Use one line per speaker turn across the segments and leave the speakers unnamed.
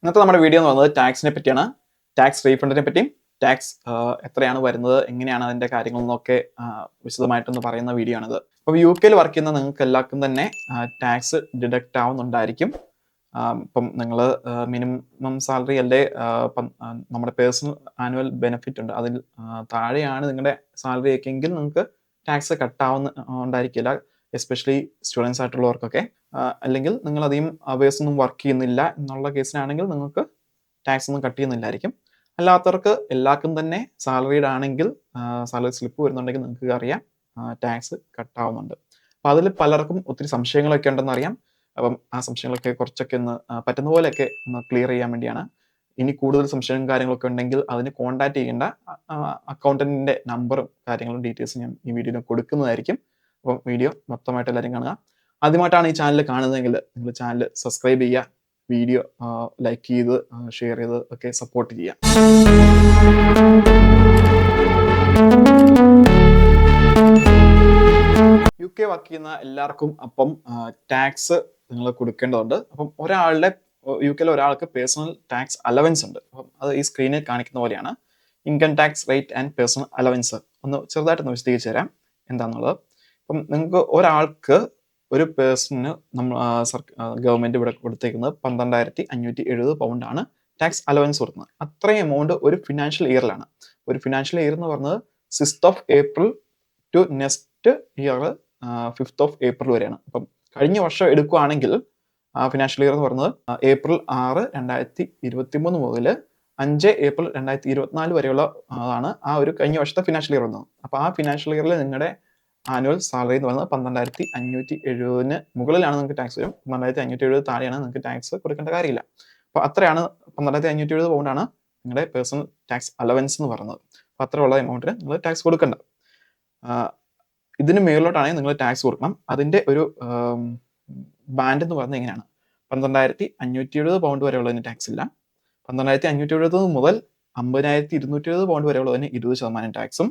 ഇന്നത്തെ നമ്മുടെ വീഡിയോ എന്ന് പറയുന്നത് ടാക്സിനെ പറ്റിയാണ്. ടാക്സ് റീഫണ്ടിനെ പറ്റിയും ടാക്സ് എത്രയാണ് വരുന്നത്, എങ്ങനെയാണ് അതിൻ്റെ കാര്യങ്ങളെന്നൊക്കെ വിശദമായിട്ടൊന്ന് പറയുന്ന വീഡിയോ ആണിത്. അപ്പോൾ UK വർക്ക് ചെയ്യുന്ന നിങ്ങൾക്ക് എല്ലാവർക്കും തന്നെ ടാക്സ് ഡിഡക്റ്റ് ആവുന്നുണ്ടായിരിക്കും. ഇപ്പം നിങ്ങൾ മിനിമം സാലറി അല്ലേ നമ്മുടെ പേഴ്സണൽ ആനുവൽ ബെനിഫിറ്റ് ഉണ്ട്, അതിൽ താഴെയാണ് നിങ്ങളുടെ സാലറി ഒക്കെ എങ്കിൽ നിങ്ങൾക്ക് ടാക്സ് ഉണ്ടായിരിക്കില്ല, എസ്പെഷ്യലി സ്റ്റുഡൻസ് ആയിട്ടുള്ളവർക്കൊക്കെ. അല്ലെങ്കിൽ നിങ്ങൾ അധികം അവേഴ്സ് ഒന്നും വർക്ക് ചെയ്യുന്നില്ല എന്നുള്ള കേസിനാണെങ്കിൽ നിങ്ങൾക്ക് ടാക്സ് ഒന്നും കട്ട് ചെയ്യുന്നില്ലായിരിക്കും. അല്ലാത്തവർക്ക് എല്ലാവർക്കും തന്നെ സാലറീഡ് ആണെങ്കിൽ സാലറി സ്ലിപ്പ് വരുന്നുണ്ടെങ്കിൽ നിങ്ങൾക്ക് അറിയാം ടാക്സ് കട്ടാവുന്നുണ്ട്. അപ്പോൾ അതിൽ പലർക്കും ഒത്തിരി സംശയങ്ങളൊക്കെ ഉണ്ടെന്ന് അറിയാം. അപ്പം ആ സംശയങ്ങളൊക്കെ കുറച്ചൊക്കെ ഒന്ന് പറ്റുന്ന പോലെയൊക്കെ ഒന്ന് ക്ലിയർ ചെയ്യാൻ വേണ്ടിയാണ്. ഇനി കൂടുതൽ സംശയവും കാര്യങ്ങളൊക്കെ ഉണ്ടെങ്കിൽ അതിന് കോൺടാക്ട് ചെയ്യേണ്ട അക്കൗണ്ടന്റിന്റെ നമ്പറും കാര്യങ്ങളും ഡീറ്റെയിൽസും ഞാൻ ഈ വീഡിയോയിൽ കൊടുക്കുന്നതായിരിക്കും. അപ്പം വീഡിയോ മൊത്തമായിട്ട് എല്ലാവരും കാണുക. ആദ്യമായിട്ടാണ് ഈ ചാനൽ കാണുന്നതെങ്കിൽ നിങ്ങൾ ചാനൽ സബ്സ്ക്രൈബ് ചെയ്യുക, വീഡിയോ ലൈക്ക് ചെയ്ത് ഷെയർ ചെയ്ത് ഒക്കെ സപ്പോർട്ട് ചെയ്യുക. UK വർക്ക് ചെയ്യുന്ന എല്ലാവർക്കും അപ്പം ടാക്സ് നിങ്ങൾ കൊടുക്കേണ്ടതുണ്ട്. അപ്പം UK ഒരാൾക്ക് പേഴ്സണൽ ടാക്സ് അലവൻസ് ഉണ്ട്. അപ്പം അത് ഈ സ്ക്രീനിൽ കാണിക്കുന്ന പോലെയാണ്. Income tax rate and personal allowance ഒന്ന് ചെറുതായിട്ടൊന്ന് വിശദീകരിച്ച് തരാം എന്താണെന്നുള്ളത്. അപ്പം നിങ്ങൾക്ക് ഒരാൾക്ക് ഒരു പേഴ്സണിന് ഗവൺമെന്റ് ഇവിടെ കൊടുത്തേക്കുന്നത് 12,570 പൗണ്ടാണ് ടാക്സ് അലവൻസ് കൊടുക്കുന്നത്. അത്രയും എമൗണ്ട് ഒരു ഫിനാൻഷ്യൽ ഇയറിലാണ്. ഒരു ഫിനാൻഷ്യൽ ഇയർ എന്ന് പറയുന്നത് 6th April to next year 5th April വരെയാണ്. അപ്പം കഴിഞ്ഞ വർഷം എടുക്കുകയാണെങ്കിൽ ഫിനാൻഷ്യൽ ഇയർ എന്ന് പറയുന്നത് April 6, 2023 മുതൽ 5 April 2024 വരെയുള്ള ആണ് ആ ഒരു കഴിഞ്ഞ വർഷത്തെ ഫിനാൻഷ്യൽ ഇയർ വന്നത്. അപ്പോൾ ആ ഫിനാൻഷ്യൽ ഇയറിൽ നിങ്ങളുടെ ആനുവൽ സാലറി എന്ന് പറയുന്നത് 12,570 മുകളിലാണ് നിങ്ങൾക്ക് ടാക്സ് വരും. 12,570 താഴെയാണ് നിങ്ങൾക്ക് ടാക്സ് കൊടുക്കേണ്ട കാര്യമില്ല. അപ്പോൾ അത്രയാണ് 12,570 പൗണ്ടാണ് നിങ്ങളുടെ പേഴ്സണൽ ടാക്സ് അലവൻസ് എന്ന് പറയുന്നത്. അപ്പോൾ അത്രയുള്ള എമൗണ്ടിന് നിങ്ങൾ ടാക്സ് കൊടുക്കണ്ട. ഇതിന് മേളിലോട്ടാണെങ്കിൽ നിങ്ങൾ ടാക്സ് കൊടുക്കണം. അതിൻ്റെ ഒരു ബാൻഡ് എന്ന് പറയുന്നത് എങ്ങനെയാണ്: 12,570 പൗണ്ട് വരെയുള്ളതിന് ടാക്സ് ഇല്ല. 12,570 മുതൽ 50,270 പൗണ്ട് വരെയുള്ളതിന് 20% ടാക്സും,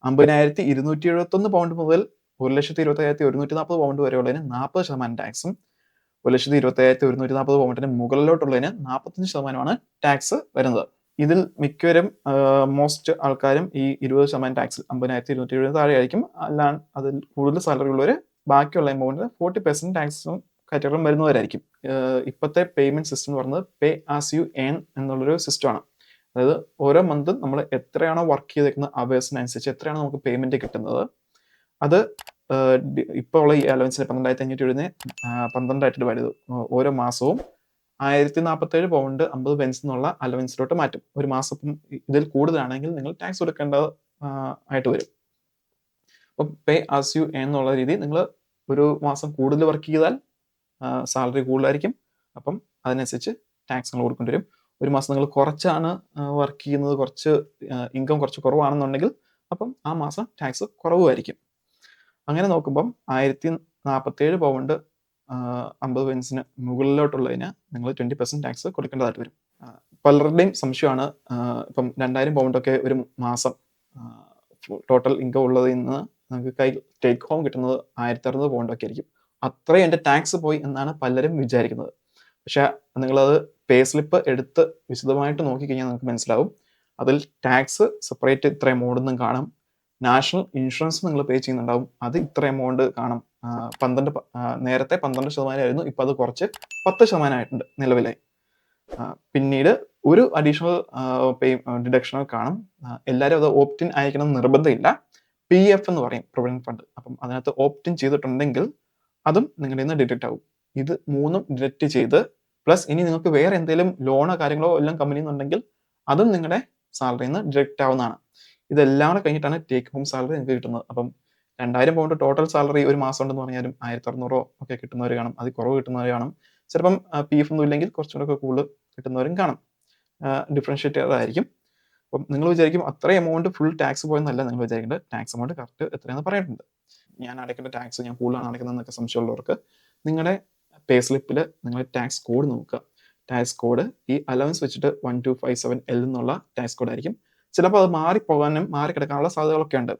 50,271 പൗണ്ട് മുതൽ 1,25,140 പൗണ്ട് വരെയുള്ളതിന് 40% ടാക്സും, 1,25,140 പൗണ്ടിന് മുകളിലോട്ടുള്ളതിന് 45% ടാക്സ് വരുന്നത്. ഇതിൽ മിക്കവരും മോസ്റ്റ് ആൾക്കാരും ഈ 20% ടാക്സ് 50,270 താഴെ ആയിരിക്കും. അതിൽ കൂടുതൽ സാലറി ഉള്ളവർ ബാക്കിയുള്ള എമൗണ്ടിന് 40% ടാക്സും കാറ്റഗറിയും വരുന്നവരായിരിക്കും. ഇപ്പോഴത്തെ പേയ്മെന്റ് സിസ്റ്റം എന്ന് പറയുന്നത് പേ ആസ് യു ഏൺ എന്നുള്ളൊരു സിസ്റ്റമാണ്. അതായത് ഓരോ മന്തും നമ്മൾ എത്രയാണോ വർക്ക് ചെയ്തേക്കുന്ന അവേഴ്സിനനുസരിച്ച് എത്രയാണോ നമുക്ക് പേയ്മെന്റ് കിട്ടുന്നത്, അത് ഇപ്പോൾ ഉള്ള ഈ അലവൻസിന് 12,570 12 ഡിവൈഡ് ഓരോ മാസവും 1,047 പൗണ്ട് 50 പെൻസ് എന്നുള്ള അലവൻസിലോട്ട് മാറ്റും. ഒരു മാസം ഇതിൽ കൂടുതലാണെങ്കിൽ നിങ്ങൾ ടാക്സ് കൊടുക്കേണ്ടത് ആയിട്ട് വരും. അപ്പം പേ ആസ് യു എന്നുള്ള രീതി, നിങ്ങൾ ഒരു മാസം കൂടുതൽ വർക്ക് ചെയ്താൽ സാലറി കൂടുതലായിരിക്കും. അപ്പം അതിനനുസരിച്ച് ടാക്സ് നിങ്ങൾ കൊടുക്കേണ്ടി വരും. ഒരു മാസം നിങ്ങൾ കുറച്ചാണ് വർക്ക് ചെയ്യുന്നത്, കുറച്ച് ഇൻകം കുറച്ച് കുറവാണെന്നുണ്ടെങ്കിൽ അപ്പം ആ മാസം ടാക്സ് കുറവുമായിരിക്കും. അങ്ങനെ നോക്കുമ്പം 1,047 പൗണ്ട് 50 പെൻസിന് മുകളിലോട്ടുള്ളതിന് നിങ്ങൾ 20% ടാക്സ് കൊടുക്കേണ്ടതായിട്ട് വരും. പലരുടെയും സംശയമാണ്, ഇപ്പം 2,000 പൗണ്ടൊക്കെ ഒരു മാസം ടോട്ടൽ ഇൻകം ഉള്ളതിൽ നിന്ന് നമുക്ക് ടേക്ക് ഹോം കിട്ടുന്നത് 1,600 പൗണ്ടൊക്കെ ആയിരിക്കും. അത്രയും എൻ്റെ ടാക്സ് പോയി എന്നാണ് പലരും വിചാരിക്കുന്നത്. പക്ഷെ നിങ്ങളത് പേ സ്ലിപ്പ് എടുത്ത് വിശദമായിട്ട് നോക്കിക്കഴിഞ്ഞാൽ നിങ്ങൾക്ക് മനസ്സിലാവും. അതിൽ ടാക്സ് സെപ്പറേറ്റ് ഇത്ര എമൗണ്ടൊന്നും കാണും. നാഷണൽ ഇൻഷുറൻസ് നിങ്ങൾ പേ ചെയ്യുന്നുണ്ടാവും, അത് ഇത്ര എമൗണ്ട് കാണും. നേരത്തെ 12% ആയിരുന്നു, ഇപ്പം അത് കുറച്ച് 10% ആയിട്ടുണ്ട് നിലവിലെ. പിന്നീട് ഒരു അഡീഷണൽ ഡിഡക്ഷനോ കാണും. എല്ലാവരും അത് ഓപ്റ്റിൻ അയക്കണം നിർബന്ധമില്ല. PF എന്ന് പറയും, പ്രൊവിഡന്റ് ഫണ്ട്. അപ്പം അതിനകത്ത് ഓപ്റ്റിൻ ചെയ്തിട്ടുണ്ടെങ്കിൽ അതും നിങ്ങളുടെ നിന്ന് ഡിഡക്റ്റ് ആവും. ഇത് മൂന്നും ഡിഡക്റ്റ് ചെയ്ത് പ്ലസ് ഇനി നിങ്ങൾക്ക് വേറെ എന്തെങ്കിലും ലോണോ കാര്യങ്ങളോ എല്ലാം കമ്പനിയിൽ നിന്നുണ്ടെങ്കിൽ അതും നിങ്ങളുടെ സാലറിയിൽ നിന്ന് ഡിഡക്റ്റ് ആവുന്നതാണ്. ഇതെല്ലാം കൂടെ കഴിഞ്ഞിട്ടാണ് ടേക്ക് ഹോം സാലറി നിങ്ങൾക്ക് കിട്ടുന്നത്. അപ്പം 2,000 പൗണ്ട് ടോട്ടൽ സാലറി ഒരു മാസം ഉണ്ടെന്ന് പറഞ്ഞാലും 1,600 ഒക്കെ കിട്ടുന്നവർ കാണും, അതിൽ കുറവ് കിട്ടുന്നവർ കാണും. ചിലപ്പം PF ഒന്നും ഇല്ലെങ്കിൽ കുറച്ചുകൂടെ കൂടുതൽ കിട്ടുന്നവരും കാണും. ഡിഫറൻഷ്യേറ്റ് ആയിരിക്കും. അപ്പം നിങ്ങൾ വിചാരിക്കും അത്രയും എമൗണ്ട് ഫുൾ ടാക്സ് പോയെന്നല്ല നിങ്ങൾ വിചാരിക്കേണ്ടത്. ടാക്സ് എമൗണ്ട് കറക്റ്റ് എത്രയാണെന്ന് പറഞ്ഞിട്ടുണ്ട്. ഞാൻ അടയ്ക്കേണ്ട ടാക്സ് ഞാൻ കൂടുതലാണ് അടയ്ക്കുന്നതെന്നൊക്കെ സംശയമുള്ളവർക്ക് നിങ്ങളുടെ പേ സ്ലിപ്പിൽ നിങ്ങൾ ടാക്സ് കോഡ് നോക്കുക. ടാക്സ് കോഡ് ഈ അലവൻസ് വെച്ചിട്ട് 1257L എന്നുള്ള ടാക്സ് കോഡ് ആയിരിക്കും. ചിലപ്പോൾ അത് മാറിക്കിടക്കാനുള്ള സാധ്യതകളൊക്കെ ഉണ്ട്.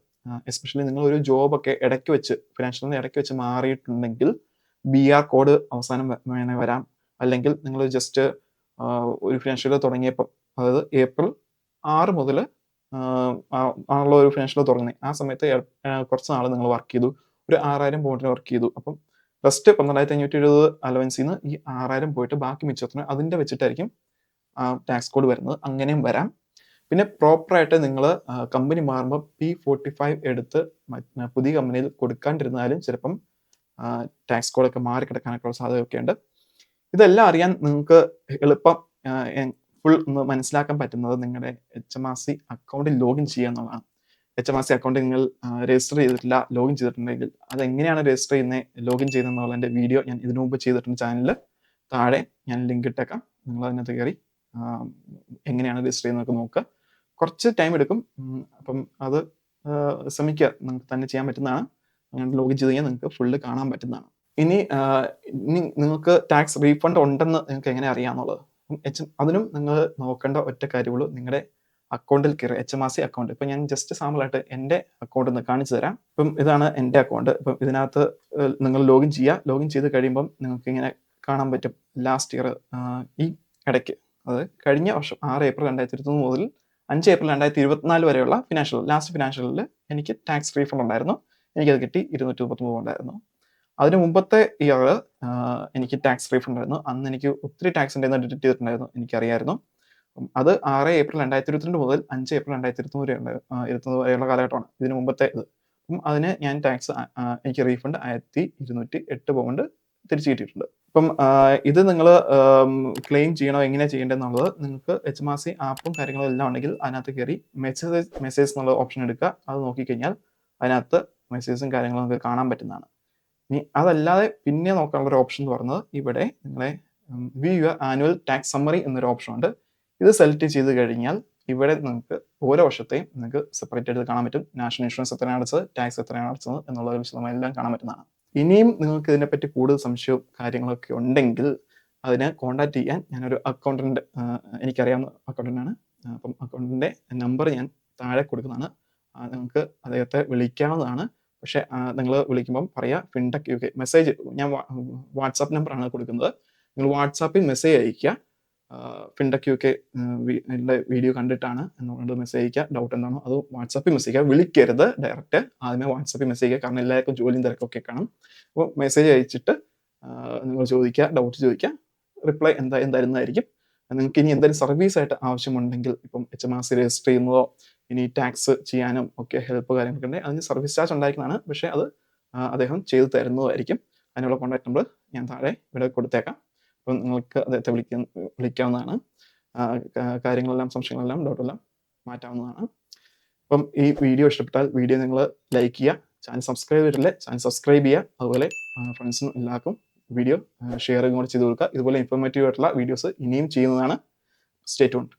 എസ്പെഷ്യലി നിങ്ങൾ ഒരു ജോബൊക്കെ ഇടയ്ക്ക് വെച്ച് ഫിനാൻഷ്യലിന് ഇടയ്ക്ക് വെച്ച് മാറിയിട്ടുണ്ടെങ്കിൽ BR കോഡ് അവസാനം വേണേൽ വരാം. അല്ലെങ്കിൽ നിങ്ങൾ ജസ്റ്റ് ഒരു ഫിനാൻഷ്യൽ ഇയർ തുടങ്ങിയപ്പോൾ, അതായത് ഏപ്രിൽ 6 മുതൽ ആണുള്ള ഒരു ഫിനാൻഷ്യൽ ഇയർ തുടങ്ങുന്നത്. ആ സമയത്ത് കുറച്ച് നാൾ നിങ്ങൾ വർക്ക് ചെയ്തു, ഒരു 6000 പൗണ്ടിന് വർക്ക് ചെയ്തു. അപ്പം ഫസ്റ്റ് 12,570 അലവൻസിൽ നിന്ന് ഈ 6000 പോയിട്ട് ബാക്കി മിച്ചത്തിന് അതിൻ്റെ വെച്ചിട്ടായിരിക്കും ടാക്സ് കോഡ് വരുന്നത്. അങ്ങനെയും വരാം. പിന്നെ പ്രോപ്പറായിട്ട് നിങ്ങൾ കമ്പനി മാറുമ്പോൾ P45 എടുത്ത് പുതിയ കമ്പനിയിൽ കൊടുക്കാണ്ടിരുന്നാലും ചിലപ്പം ടാക്സ് കോഡൊക്കെ മാറിക്കിടക്കാനൊക്കെയുള്ള സാധ്യതയൊക്കെ ഉണ്ട്. ഇതെല്ലാം അറിയാൻ നിങ്ങൾക്ക് എളുപ്പം ഫുൾ ഒന്ന് മനസ്സിലാക്കാൻ പറ്റുന്നത് നിങ്ങളുടെ HMRC അക്കൗണ്ടിൽ ലോഗിൻ ചെയ്യുക എന്നുള്ളതാണ്. HMRC അക്കൗണ്ട് നിങ്ങൾ രജിസ്റ്റർ ചെയ്തിട്ടില്ല, ലോഗിൻ ചെയ്തിട്ടുണ്ടെങ്കിൽ അതെങ്ങനെയാണ് രജിസ്റ്റർ ചെയ്യുന്നത്, ലോഗിൻ ചെയ്യുന്നതെന്നുള്ളതിൻ്റെ വീഡിയോ ഞാൻ ഇതിനു മുമ്പ് ചെയ്തിട്ടുണ്ട് ചാനലിൽ. താഴെ ഞാൻ ലിങ്ക് ഇട്ടേക്കാം. നിങ്ങൾ അതിനകത്ത് കയറി എങ്ങനെയാണ് രജിസ്റ്റർ ചെയ്യുന്നതൊക്കെ നോക്കുക. കുറച്ച് ടൈം എടുക്കും. അപ്പം അത് ശ്രമിക്കുക, നിങ്ങൾക്ക് തന്നെ ചെയ്യാൻ പറ്റുന്നതാണ്. അങ്ങനെ ലോഗിൻ ചെയ്ത് കഴിഞ്ഞാൽ നിങ്ങൾക്ക് ഫുള്ള് കാണാൻ പറ്റുന്നതാണ്. ഇനി നിങ്ങൾക്ക് ടാക്സ് റീഫണ്ട് ഉണ്ടെന്ന് നിങ്ങൾക്ക് എങ്ങനെ അറിയാമെന്നുള്ളത്, അതിനും നിങ്ങൾ നോക്കേണ്ട ഒറ്റ കാര്യമുള്ളൂ, നിങ്ങളുടെ അക്കൗണ്ടിൽ കയറി HMRC അക്കൗണ്ട്. ഇപ്പം ഞാൻ ജസ്റ്റ് സാമ്പിളായിട്ട് എൻ്റെ അക്കൗണ്ട് ഒന്ന് കാണിച്ചു തരാം. ഇപ്പം ഇതാണ് എൻ്റെ അക്കൗണ്ട്. ഇപ്പം ഇതിനകത്ത് നിങ്ങൾ ലോഗിൻ ചെയ്യുക. ലോഗിൻ ചെയ്ത് കഴിയുമ്പം നിങ്ങൾക്ക് ഇങ്ങനെ കാണാൻ പറ്റും ലാസ്റ്റ് ഇയർ, ഈ ഇടയ്ക്ക്, അത് കഴിഞ്ഞ വർഷം 6 ഏപ്രിൽ 2023 മുതൽ 5 ഏപ്രിൽ 2024 വരെയുള്ള ലാസ്റ്റ് ഫിനാൻഷ്യലിൽ എനിക്ക് ടാക്സ് റീഫണ്ട് ഉണ്ടായിരുന്നു. എനിക്കത് കിട്ടി 233 ഉണ്ടായിരുന്നു. അതിന് മുമ്പത്തെ ഇയർ എനിക്ക് ടാക്സ് റീഫണ്ട് ആയിരുന്നു. അന്ന് എനിക്ക് ഒത്തിരി ടാക്സിൻ്റെ ഡിഡക്ട് ചെയ്തിട്ടുണ്ടായിരുന്നു, എനിക്കറിയായിരുന്നു. അത് 6 ഏപ്രിൽ 2022 മുതൽ 5 ഏപ്രിൽ 2023 വരെയുള്ള കാലഘട്ടമാണ് ഇതിന് മുമ്പത്തെ ഇത്. അപ്പം അതിന് ഞാൻ ടാക്സ് എനിക്ക് റീഫണ്ട് 1208 പൗണ്ട് തിരിച്ചു കിട്ടിയിട്ടുണ്ട്. ഇപ്പം ഇത് നിങ്ങൾ ക്ലെയിം ചെയ്യണോ, എങ്ങനെ ചെയ്യേണ്ടതെന്നുള്ളത് നിങ്ങൾക്ക് HMRC ആപ്പും കാര്യങ്ങളും എല്ലാം ഉണ്ടെങ്കിൽ അതിനകത്ത് കയറി മെസ്സേജ് എന്നുള്ള ഓപ്ഷൻ എടുക്കുക. അത് നോക്കിക്കഴിഞ്ഞാൽ അതിനകത്ത് മെസ്സേജും കാര്യങ്ങളും നമുക്ക് കാണാൻ പറ്റുന്നതാണ്. ഇനി അതല്ലാതെ പിന്നെ നോക്കാനുള്ള ഒരു ഓപ്ഷൻ എന്ന് പറയുന്നത് ഇവിടെ നിങ്ങളെ view your annual tax summary എന്നൊരു ഓപ്ഷൻ ഉണ്ട്. ഇത് സെലക്ട് ചെയ്ത് കഴിഞ്ഞാൽ ഇവിടെ നിങ്ങൾക്ക് ഓരോ വർഷത്തെയും നിങ്ങൾക്ക് സെപ്പറേറ്റ് ആയിട്ട് കാണാൻ പറ്റും. നാഷണൽ ഇൻഷുറൻസ് എത്രയാണ് അടച്ചത്, ടാക്സ് എത്രയാണ് അടച്ചത് എന്നുള്ള വിശദമായി എല്ലാം കാണാൻ പറ്റുന്നതാണ്. ഇനിയും നിങ്ങൾക്ക് ഇതിനെപ്പറ്റി കൂടുതൽ സംശയവും കാര്യങ്ങളൊക്കെ ഉണ്ടെങ്കിൽ അതിനെ കോൺടാക്ട് ചെയ്യാൻ ഞാനൊരു അക്കൗണ്ടന്റ്, എനിക്കറിയാവുന്ന അക്കൗണ്ടന്റാണ്. അപ്പം അക്കൗണ്ടന്റിന്റെ നമ്പർ ഞാൻ താഴെ കൊടുക്കുന്നതാണ്. നിങ്ങൾക്ക് അദ്ദേഹത്തെ വിളിക്കാവുന്നതാണ്. പക്ഷേ നിങ്ങൾ വിളിക്കുമ്പം പറയുക ഫിൻടെക് UK മെസ്സേജ്, ഞാൻ വാട്സാപ്പ് നമ്പറാണ് കൊടുക്കുന്നത്. നിങ്ങൾ വാട്സാപ്പിൽ മെസ്സേജ് അയയ്ക്കുക. ഫിൻടെക് UK വീഡിയോ കണ്ടിട്ടാണ് എന്നുകൊണ്ട് മെസ്സേജ് അയക്കുക. ഡൗട്ട് എന്താണോ അത് വാട്സാപ്പിൽ മെസ്സേജ് അയക്കുക. വിളിക്കരുത്, ഡയറക്റ്റ് ആദ്യമേ വാട്സാപ്പിൽ മെസ്സേജ് ചെയ്യുക. കാരണം എല്ലാവർക്കും ജോലിയും തിരക്കൊക്കെ കാണും. അപ്പോൾ മെസ്സേജ് അയച്ചിട്ട് നിങ്ങൾ ചോദിക്കുക, ഡൗട്ട് ചോദിക്കുക. റിപ്ലൈ എന്തായിരുന്നതായിരിക്കും. നിങ്ങൾക്ക് ഇനി എന്തെങ്കിലും സർവീസായിട്ട് ആവശ്യമുണ്ടെങ്കിൽ, ഇപ്പം HMRC രജിസ്റ്റർ ചെയ്യുന്നതോ ഇനി ടാക്സ് ചെയ്യാനും ഒക്കെ ഹെൽപ്പ് കാര്യങ്ങളൊക്കെ ഉണ്ടെങ്കിൽ അതിന് സർവീസ് ചാർജ് ഉണ്ടായിരിക്കുന്നതാണ്. പക്ഷേ അത് അദ്ദേഹം ചെയ്തു തരുന്നതായിരിക്കും. അതിനുള്ള കോൺടാക്ട് നമ്പർ ഞാൻ താഴെ ഇവിടെ കൊടുത്തേക്കാം. അപ്പം നിങ്ങൾക്ക് അദ്ദേഹത്തെ വിളിക്കാവുന്നതാണ്. കാര്യങ്ങളെല്ലാം, സംശയങ്ങളെല്ലാം, ഡൗട്ടെല്ലാം മാറ്റാവുന്നതാണ്. അപ്പം ഈ വീഡിയോ ഇഷ്ടപ്പെട്ടാൽ വീഡിയോ നിങ്ങൾ ലൈക്ക് ചെയ്യുക. ചാനൽ സബ്സ്ക്രൈബ് ചെയ്തിട്ടില്ലേ, ചാനൽ സബ്സ്ക്രൈബ് ചെയ്യുക. അതുപോലെ ഫ്രണ്ട്സിനും എല്ലാവർക്കും വീഡിയോ ഷെയർ കൂടെ ചെയ്ത് കൊടുക്കുക. ഇതുപോലെ ഇൻഫോർമേറ്റീവ് ആയിട്ടുള്ള വീഡിയോസ് ഇനിയും ചെയ്യുന്നതാണ്. Stay tuned.